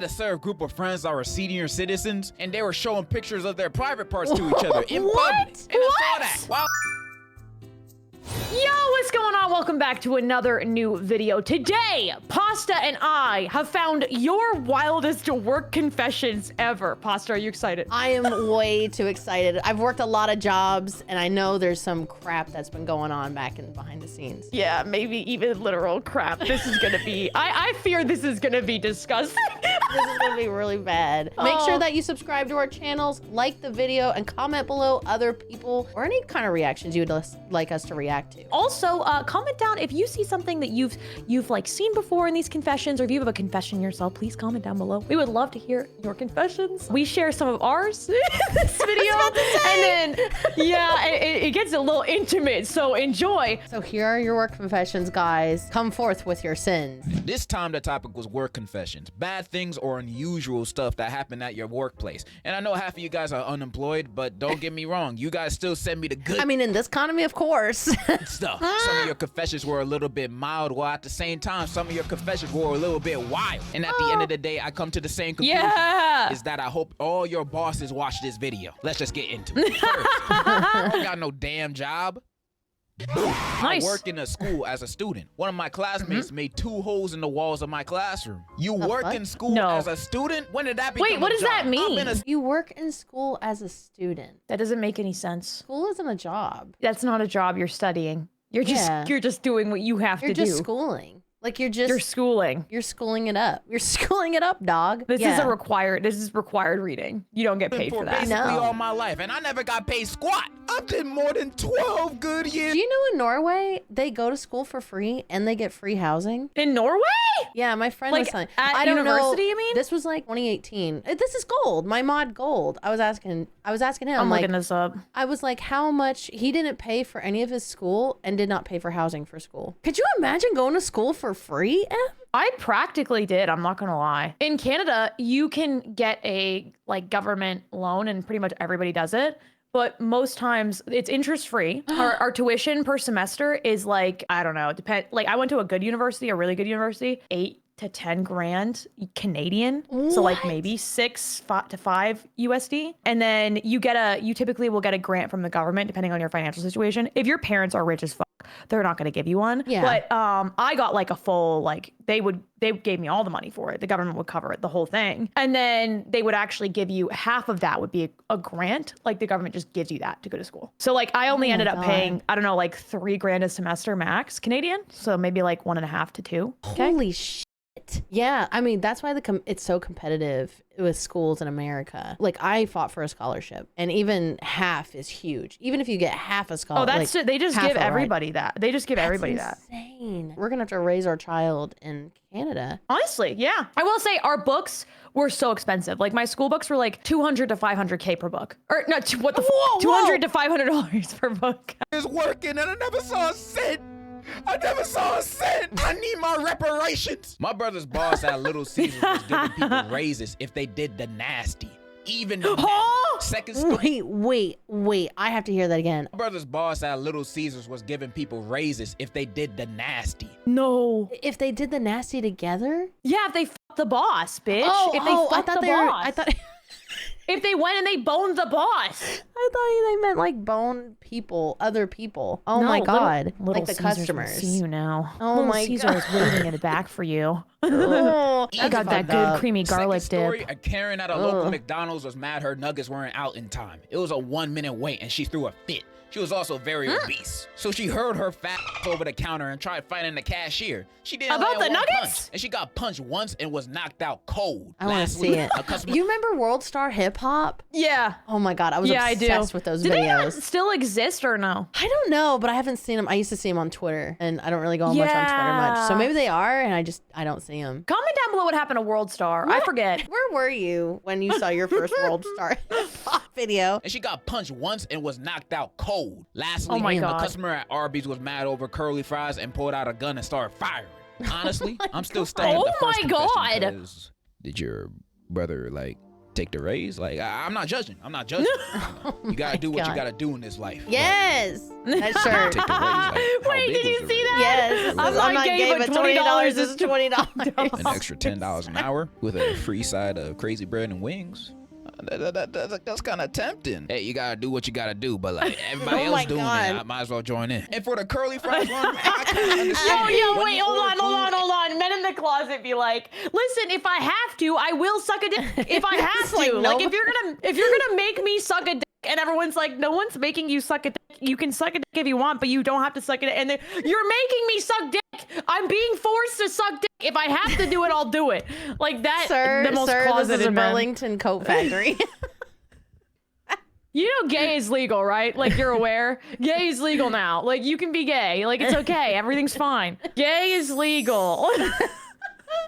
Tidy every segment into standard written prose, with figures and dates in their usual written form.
had a served group of friends that were senior citizens, and they were showing pictures of their private parts to each other in public. And I saw that. Wow. Yo, what's going on? Welcome back to another new video. Today, Pasta and I have found your wildest work confessions ever. Pasta, are you excited? I am way too excited. I've worked a lot of jobs, and I know there's some crap that's been going on back in behind the scenes. Yeah, maybe even literal crap. This is gonna be, I fear this is gonna be disgusting. This is gonna be really bad. Make sure that you subscribe to our channels, like the video, and comment below other people or any kind of reactions you would like us to react to. Also, comment down if you see something that you've like seen before in these confessions, or if you have a confession yourself, please comment down below. We would love to hear your confessions. We share some of ours in this video, and then yeah, it gets a little intimate, so enjoy. So here are your work confessions, guys. Come forth with your sins. This time the topic was work confessions, bad things or unusual stuff that happened at your workplace. And I know half of you guys are unemployed, but don't get me wrong, you guys still send me the good. I mean, in this economy, of course. Stuff. Some of your confessions were a little bit mild, while at the same time, some of your confessions were a little bit wild. And at the end of the day, I come to the same conclusion, is that I hope all your bosses watch this video. Let's just get into it. First, I got no damn job. Nice. I work in a school as a student. One of my classmates made 2 holes in the walls of my classroom. You work in school as a student? When did that become Wait, what does that mean? You work in school as a student. That doesn't make any sense. School isn't a job. That's not a job. You're studying. You're just doing what you have to do. You're just schooling. Like you're schooling. You're schooling it up. You're schooling it up, dog. This is required reading. You don't get paid for that. Basically all my life, and I never got paid squat. I did more than 12 good years. Do you know in Norway they go to school for free and they get free housing? In Norway? Yeah, my friend was telling. At university, you mean? This was like 2018. This is Gold. My mod Gold. I was asking him. I'm like, looking this up. I was like, how much he didn't pay for any of his school and did not pay for housing for school. Could you imagine going to school for free? I practically did. I'm not gonna lie. In Canada, you can get a government loan, and pretty much everybody does it. But most times it's interest free. Our tuition per semester is like, I don't know, like I went to a good university, a really good university, 8 to 10 grand Canadian. What? So like maybe 6 to 5 USD. And then you typically will get a grant from the government depending on your financial situation. If your parents are rich as fuck, they're not going to give you one. Yeah. But I got like a full, they gave me all the money for it. The government would cover it, the whole thing. And then they would actually give you half of that would be a grant. Like the government just gives you that to go to school. So like I only ended up paying, I don't know, like 3 grand a semester max Canadian. So maybe like 1.5 to 2. Holy shit. Yeah, I mean, that's why it's so competitive with schools in America. Like I fought for a scholarship, and even half is huge. Even if you get half a scholarship. Oh, that's they just give everybody that. They just give everybody that. Insane. We're gonna have to raise our child in Canada. Honestly, yeah. I will say our books were so expensive. Like my school books were like 200 to 500K per book. Or no, what the fuck? $200 to $500 per book. It's working, and I never saw a cent. I never saw a cent. I need my reparations. My brother's boss at Little Caesars was giving people raises if they did the nasty. Even the second story. Wait. I have to hear that again. My brother's boss at Little Caesars was giving people raises if they did the nasty. No. If they did the nasty together? Yeah, if they fucked the boss, bitch. If they fucked the boss. If they went and they boned the boss. I thought they meant like bone people, other people. Oh my God. Little like the Caesars customers. See you now. Oh Little my Caesar God. is waiting in the back for you. Oh, I got that good creamy garlic story, dip. A Karen at a local McDonald's was mad her nuggets weren't out in time. It was a 1-minute wait and she threw a fit. She was also very obese. So she hurled her fat over the counter and tried fighting the cashier. She didn't About land the one nuggets? punch, and she got punched once and was knocked out cold. I want to see it. You remember World Star Hip Hop? Yeah. Oh my God, I was obsessed with those videos. Do they not still exist or no? I don't know, but I haven't seen them. I used to see them on Twitter, and I don't really go on much on Twitter much. So maybe they are, and I don't see them. Comment down below what happened to World Star. I forget. Where were you when you saw your first World Star Hip Hop video? And she got punched once and was knocked out cold. Lastly, Oh my a God. customer at Arby's was mad over curly fries and pulled out a gun and started firing. Honestly, I'm still studying Oh the first my confession God. 'cause did your brother like Take the raise. Like I'm not judging. I'm not judging. You gotta do what you gotta do in this life. Yes, that's sure. Take the raise. Like, Wait, did you see that? Yes, I'm not gay, but $20 is $20. An extra $10 an hour with a free side of crazy bread and wings. That's kind of tempting. Hey, you gotta do what you gotta do, but like everybody else doing it, I might as well join in. And for the curly fries one, I kind of understand. Yo, wait, hold on. Men in the closet be like, listen, if I have to, I will suck a dick. If I have to, like if you're gonna make me suck a dick, and everyone's like, no one's making you suck a dick. You can suck a dick if you want, but you don't have to suck it. And you're making me suck dick. I'm being forced to suck dick. If I have to do it, I'll do it. Like that. The most closeted this is a man. Burlington coat factory. You know, gay is legal, right? Like, you're aware. Gay is legal now. Like, you can be gay. Like, it's okay. Everything's fine. Gay is legal.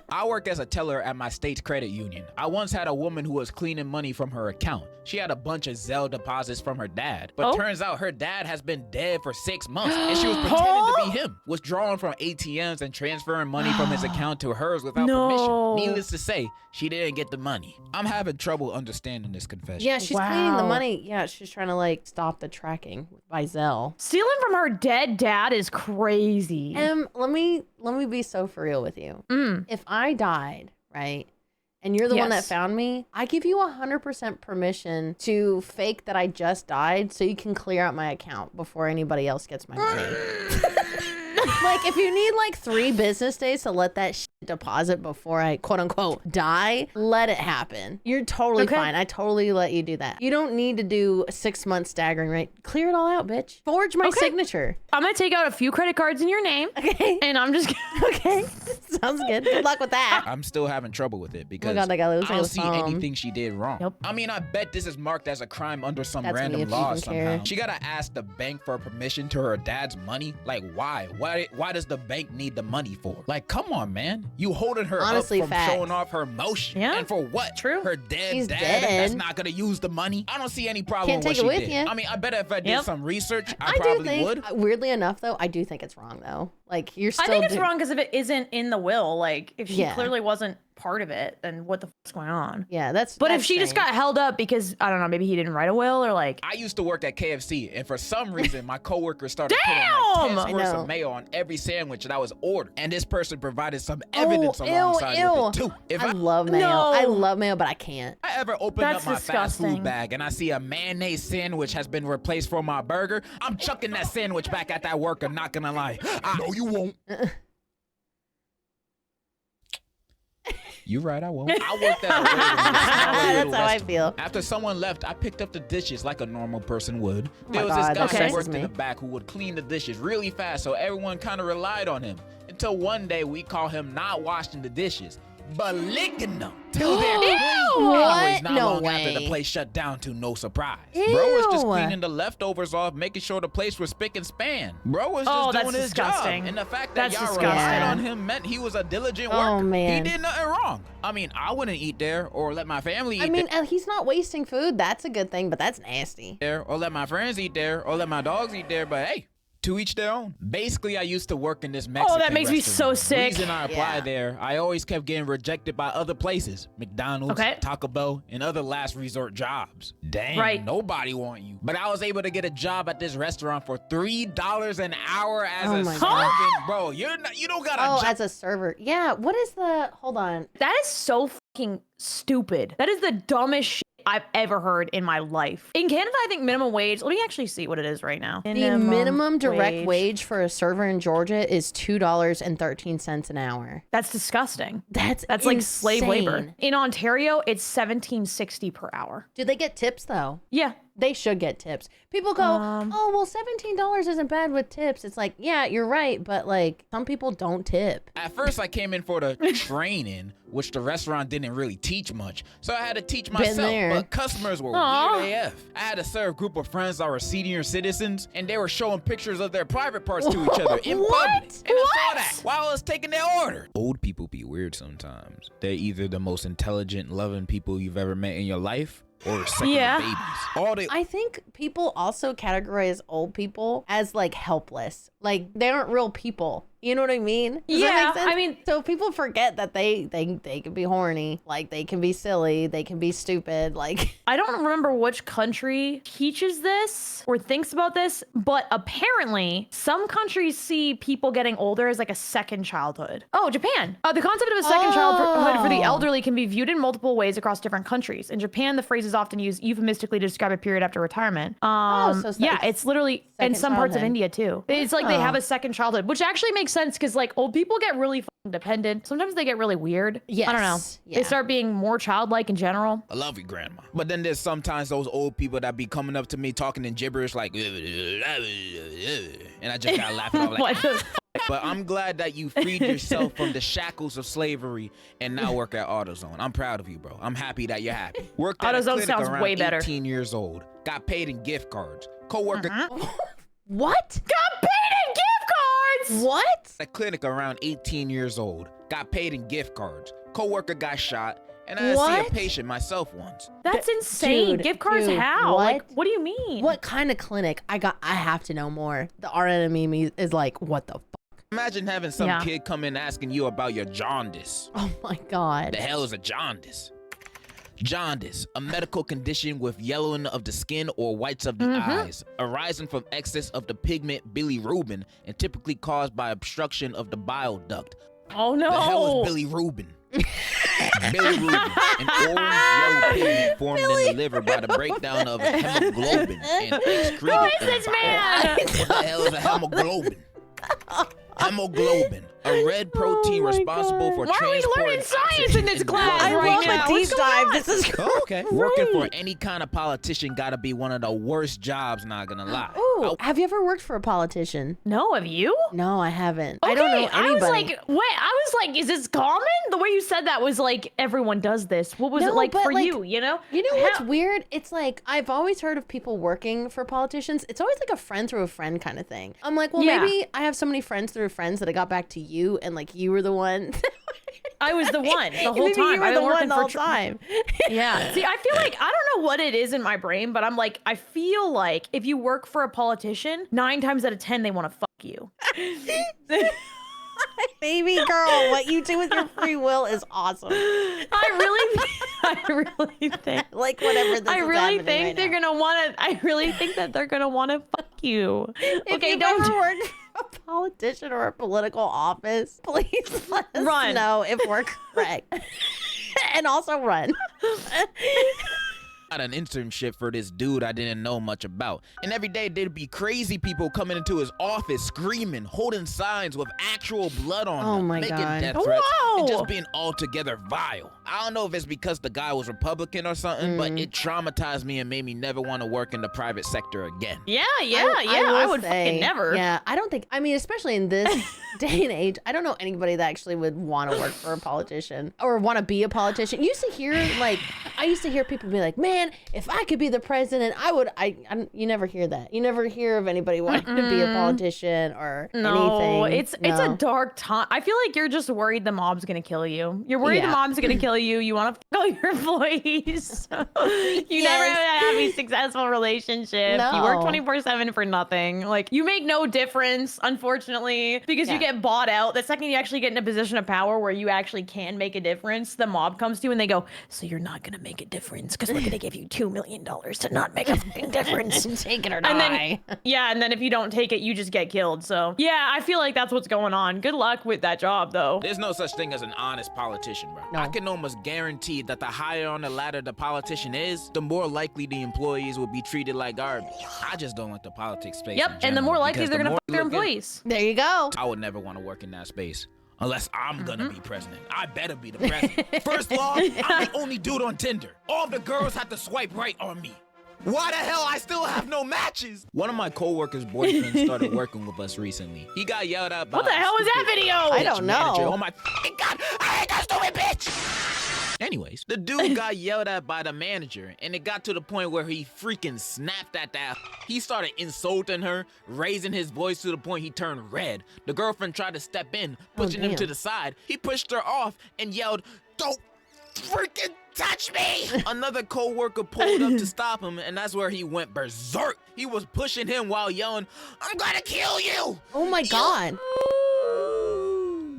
I work as a teller at my state's credit union. I once had a woman who was cleaning money from her account. She had a bunch of Zelle deposits from her dad, but turns out her dad has been dead for 6 months, and she was pretending to be him, withdrawing from ATMs and transferring money from his account to hers without permission. Needless to say, she didn't get the money. I'm having trouble understanding this confession. Yeah, she's cleaning the money. Yeah, she's trying to like stop the tracking by Zelle. Stealing from her dead dad is crazy. Let me be so for real with you. If I died, right, and you're the one that found me, I give you 100% permission to fake that I just died so you can clear out my account before anybody else gets my money. Like, if you need like 3 business days to let that shit deposit before I quote unquote die, let it happen. You're totally fine. I totally let you do that. You don't need to do a 6 month staggering rate. Clear it all out, bitch. Forge my signature. I'm gonna take out a few credit cards in your name. Okay. And I'm just okay. Sounds good. Good luck with that. I'm still having trouble with it because I don't see anything she did wrong. Nope. I mean, I bet this is marked as a crime under some random law somehow. She gotta ask the bank for permission to her dad's money. Like, why? Why does the bank need the money for? Like, come on, man. You holding her up from showing off her emotion. Yeah. And for what? True. Her dead dad that's not gonna use the money. I don't see any problem with what she did. I mean, I bet if I did some research, I probably would. Weirdly enough, though, I do think it's wrong, though. Like, you're still. I think it's wrong because if it isn't in the will, like if she clearly wasn't part of it, then what the fuck's going on? Yeah, that's. But if she just got held up because I don't know, maybe he didn't write a will or like. I used to work at KFC, and for some reason, my coworkers started putting like 10 squirts of mayo on every sandwich that I was ordered, and this person provided some evidence alongside with it too. I love mayo. I love mayo, but I can't. I ever open up my fast food bag and I see a mayonnaise sandwich has been replaced for my burger, I'm chucking that sandwich back at that worker. Not gonna lie. No, you won't. You right, I won't. I worked at a That's how I feel. After someone left, I picked up the dishes like a normal person would. There was this guy who worked in the back who would clean the dishes really fast, so everyone kind of relied on him. Until one day we caught him not washing the dishes, but licking them. Till their What? Not No long way. after the place shut down to no surprise. Ew. Bro was just cleaning the leftovers off, making sure the place was spick and span. Bro was just doing his job. And the fact that y'all relied on him meant he was a diligent worker. Oh, man. He did nothing wrong. I mean, I wouldn't eat there or let my family eat I mean, there. he's not wasting food. That's a good thing, but that's nasty. Or let my friends eat there or let my dogs eat there, but hey. To each their own. Basically, I used to work in this Mexican that makes me so sick. The reason I applied there, I always kept getting rejected by other places. McDonald's, Taco Bell, and other last resort jobs. Dang, nobody want you. But I was able to get a job at this restaurant for $3 an hour as a servant. Bro, you don't got a job. As a server. Yeah, what is the, hold on. That is so fucking stupid. That is the dumbest shit I've ever heard in my life. In Canada, I think minimum wage, let me actually see what it is right now. The minimum direct wage for a server in Georgia is $2.13 an hour. That's disgusting. That's like slave labor. In Ontario, it's $17.60 per hour. Do they get tips though? Yeah. They should get tips. People go, oh, well, $17 isn't bad with tips. It's like, yeah, you're right. But like some people don't tip. At first, I came in for the training, which the restaurant didn't really teach much. So I had to teach myself. But customers were weird AF. I had to serve a group of friends that were senior citizens, and they were showing pictures of their private parts to each other in public. And I saw that while I was taking their order. Old people be weird sometimes. They're either the most intelligent, loving people you've ever met in your life, or second babies. I think people also categorize old people as like helpless. Like they aren't real people. You know what I mean? Does Yeah, that make sense? I mean, so people forget that they can be horny, like they can be silly, they can be stupid, like. I don't remember which country teaches this or thinks about this, but apparently some countries see people getting older as like a second childhood. Oh, Japan. The concept of a second childhood for the elderly can be viewed in multiple ways across different countries. In Japan, the phrase is often used euphemistically to describe a period after retirement. Yeah, it's literally in some parts of India too. It's like they have a second childhood, which actually makes sense because like old people get really fucking dependent. Sometimes they get really weird. Yes. I don't know. Yeah. They start being more childlike in general. I love you, grandma. But then there's sometimes those old people that be coming up to me talking in gibberish like, and I just gotta laugh it off like, but I'm glad that you freed yourself from the shackles of slavery and now work at AutoZone. I'm proud of you, bro. I'm happy that you're happy. Worked at a AutoZone clinic sounds around way better. 18 years old. Got paid in gift cards. Coworker What? Got paid in gift cards! What? at a clinic around 18 years old. Got paid in gift cards. Coworker got shot. And I see a patient myself once. That's insane. Dude, Gift cards how? what? Like, what do you mean? What kind of clinic? I have to know more. The RN meme is like, what the fuck? Imagine having some kid come in asking you about your jaundice. Oh my God. The hell is a jaundice? Jaundice, a medical condition with yellowing of the skin or whites of the eyes, arising from excess of the pigment bilirubin and typically caused by obstruction of the bile duct. Oh no. The hell is bilirubin? Bilirubin, an orange-yellow pigment formed in the liver by the breakdown of hemoglobin and excreted. Who is this man? What the hell is a hemoglobin? Hemoglobin, a red protein responsible for Why are we transporting learning science in this oxygen class blood. right love now? a deep What's going dive. on? This is Oh, okay. Working for any kind of politician gotta be one of the worst jobs, not gonna lie. Ooh, have you ever worked for a politician? No, have you? No, I haven't. Okay, I don't know anybody. I was like, is this common? The way you said that was like, everyone does this. What was it No, like but, for like, you, you know? You know what's weird? It's like, I've always heard of people working for politicians. It's always like a friend through a friend kind of thing. I'm like, well, maybe I have so many friends through friends that I got back to you and like you were the one. I was the one the whole Maybe time. you were I've the been one working the for whole time. Yeah. See, I feel like, I don't know what it is in my brain, but I'm like, I feel like if you work for a politician, 9 times out of 10, they want to fuck you. Baby girl, what you do with your free will is awesome. I really think. Like whatever this I is really happening think right they're now. gonna want to. I really think that they're gonna want to fuck you. If Okay, you've don't. ever worked for a politician or a political office, please let us Run. know if we're correct. And also run. Got an internship for this dude I didn't know much about. And every day there'd be crazy people coming into his office screaming, holding signs with actual blood on them, my making God. death threats, and Whoa. just being altogether vile. I don't know if it's because the guy was Republican or something, but it traumatized me and made me never want to work in the private sector again. Yeah. I would fucking never. Yeah, I don't think, I mean, especially in this day and age, I don't know anybody that actually would want to work for a politician or want to be a politician. You used to hear, like, I used to hear people be like, man, if I could be the president, I would, you never hear that. You never hear of anybody wanting to be a politician or anything. It's a dark time. I feel like you're just worried the mob's gonna kill you. You're worried the mob's gonna kill you. You want to fuck all your employees. You never have a successful relationship. No. You work 24/7 for nothing. Like, you make no difference, unfortunately, because you get bought out. The second you actually get in a position of power where you actually can make a difference, the mob comes to you and they go, so you're not gonna make a difference because we're gonna give you $2 million to not make a fucking difference. Take it or And die. and then if you don't take it, you just get killed. So yeah, I feel like that's what's going on. Good luck with that job, though. There's no such thing as an honest politician, bro. No. I can almost guarantee that the higher on the ladder the politician is, the more likely the employees will be treated like garbage. I just don't like the politics space. Yep, in and the general, more likely because they're the gonna more fuck their you look at- employees. There you go. I would never want to work in that space. Unless I'm gonna be president. I better be the president. First law, I'm the only dude on Tinder. All the girls have to swipe right on me. Why the hell I still have no matches? One of my coworkers' boyfriends started working with us recently. He got yelled at by What the a hell was that stupid video? I don't manager. know. Oh my f***ing God, I hate that stupid bitch! Anyways, the dude got yelled at by the manager, and it got to the point where he freaking snapped at that. He started insulting her, raising his voice to the point he turned red. The girlfriend tried to step in, pushing him damn. to the side. He pushed her off and yelled, "Don't freaking touch me!" Another co-worker pulled up to stop him, and that's where he went berserk. He was pushing him while yelling, "I'm gonna kill you!" Oh my God.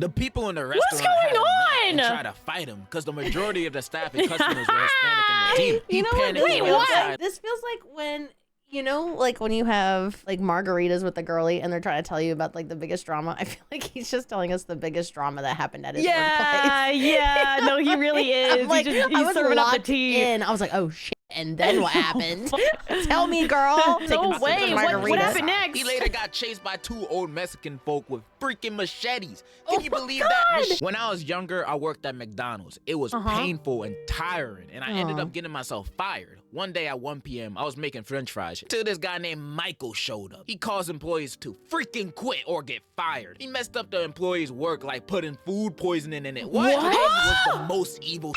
The people in the restaurant What's going on? And try to fight him because the majority of the staff and customers were Hispanic and Latino. You know what? panicked Wait, and went what? outside. This feels like when, you know, like when you have like margaritas with the girlie and they're trying to tell you about like the biggest drama. I feel like he's just telling us the biggest drama that happened at his workplace. Yeah, no, he really is. I'm like, he's I was serving up the locked tea. in. I was like, oh shit. And then what happened? Tell me, girl. No way. What happened next? He later got chased by 2 old Mexican folk with freaking machetes. Oh Can you my believe God. that? When I was younger, I worked at McDonald's. It was painful and tiring, and I ended up getting myself fired. One day at 1 p.m., I was making French fries till this guy named Michael showed up. He caused employees to freaking quit or get fired. He messed up the employees' work like putting food poisoning in it. What? He was the most evil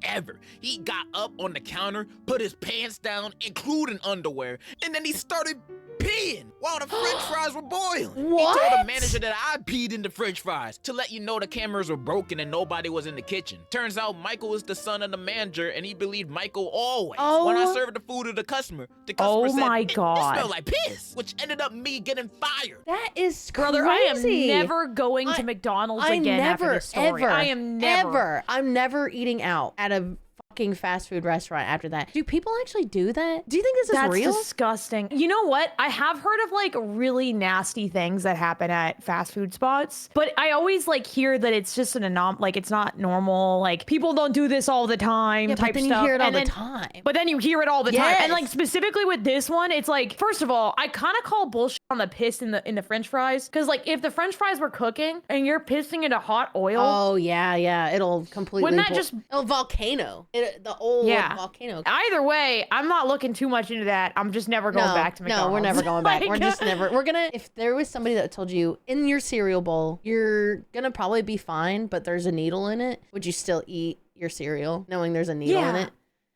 ever. He got up on the counter, put his pants down, including underwear, and then he started peeing while the French fries were boiling. What? He told the manager that I peed in the French fries to let you know the cameras were broken and nobody was in the kitchen. Turns out Michael is the son of the manager and he believed Michael always. When I served the food to the customer said, my It God. smelled like piss, which ended up me getting fired. That is Brother, crazy. I am never going to McDonald's again after this story. Ever, I am never. I'm never eating out at a fucking fast food restaurant after that. Do people actually do that? Do you think this is real? That's disgusting. You know what? I have heard of like really nasty things that happen at fast food spots, but I always like hear that it's just an like it's not normal. Like people don't do this all the time. Yeah, type but then stuff. you hear it all And the then- time. But then you hear it all the time. And like Yes. specifically with this one, it's like, first of all, I kind of call bullshit on the piss in the French fries. Cause like if the French fries were cooking and you're pissing into hot oil. Oh yeah, it'll completely. Wouldn't that just- Oh, volcano? The old volcano. Either way, I'm not looking too much into that. I'm just never going back to McDonald's. No, we're never going back. Like- We're just never. We're gonna. If there was somebody that told you in your cereal bowl, you're gonna probably be fine, but there's a needle in it, would you still eat your cereal knowing there's a needle in it?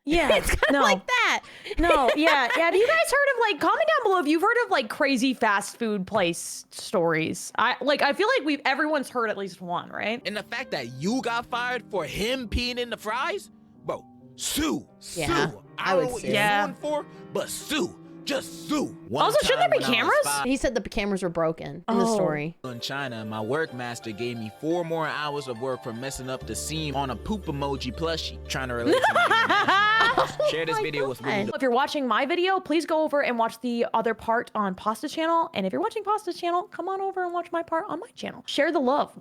Yeah. It's kind of like that. No, yeah. Have you guys heard of like, comment down below if you've heard of like crazy fast food place stories. I feel like everyone's heard at least one, right? And the fact that you got fired for him peeing in the fries? Bro, sue. Yeah, Sue. I I would don't know what sue. you're Yeah. suing for, but sue. Just sue. One Also, shouldn't there time be when I was cameras? 5 He said the cameras were broken in the story. in China, my work master gave me 4 more hours of work for messing up the seam on a poop emoji plushie. Trying to relate to my Share this video with me. If you're watching my video, please go over and watch the other part on Pasta's channel. And if you're watching Pasta's channel, come on over and watch my part on my channel. Share the love.